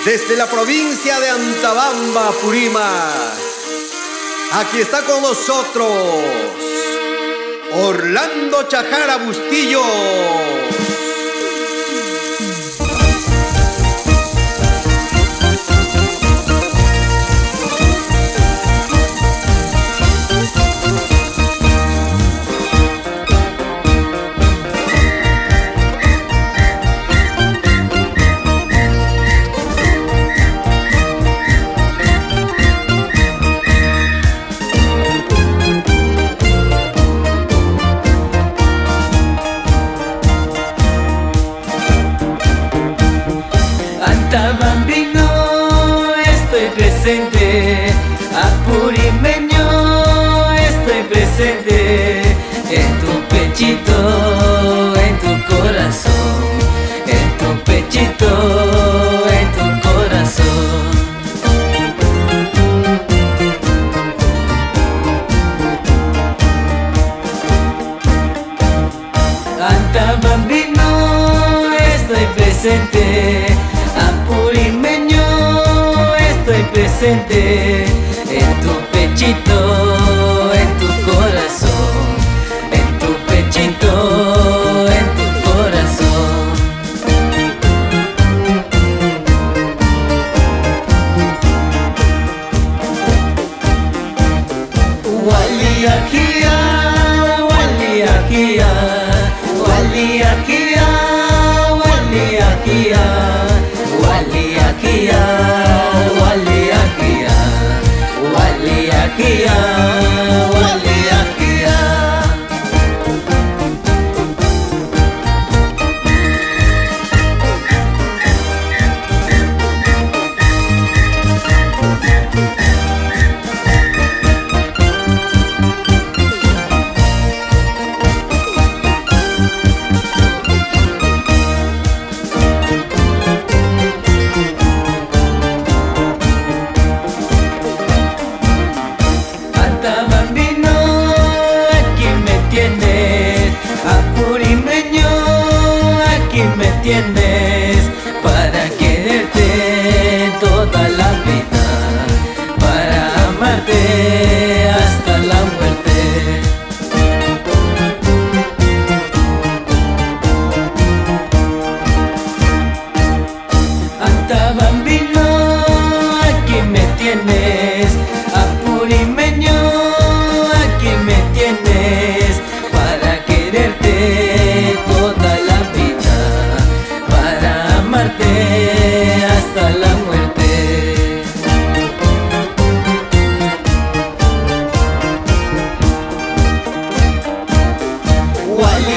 Desde la provincia de Antabamba, Purímac, aquí está con nosotros Orlando Chajara Bustillo. Antabambino estoy presente, apurimeño estoy presente, en tu pechito, en tu corazón, en tu pechito, en tu corazón. Antabambino estoy presente, apurimeño estoy presente, en tu pechito, en tu corazón, en tu pechito, en tu corazón. Waliajía, waliajía, waliajía, waliajía, waliajía, waliajía, waliajía, waliajía. Antabambino, aquí me tienes, apurimeño, aquí me tienes, para quererte toda la vida, para amarte hasta la muerte. Antabambino, aquí me tienes, apurimeño, aquí me tienes, para quererte toda la vida, para amarte hasta la muerte. Wali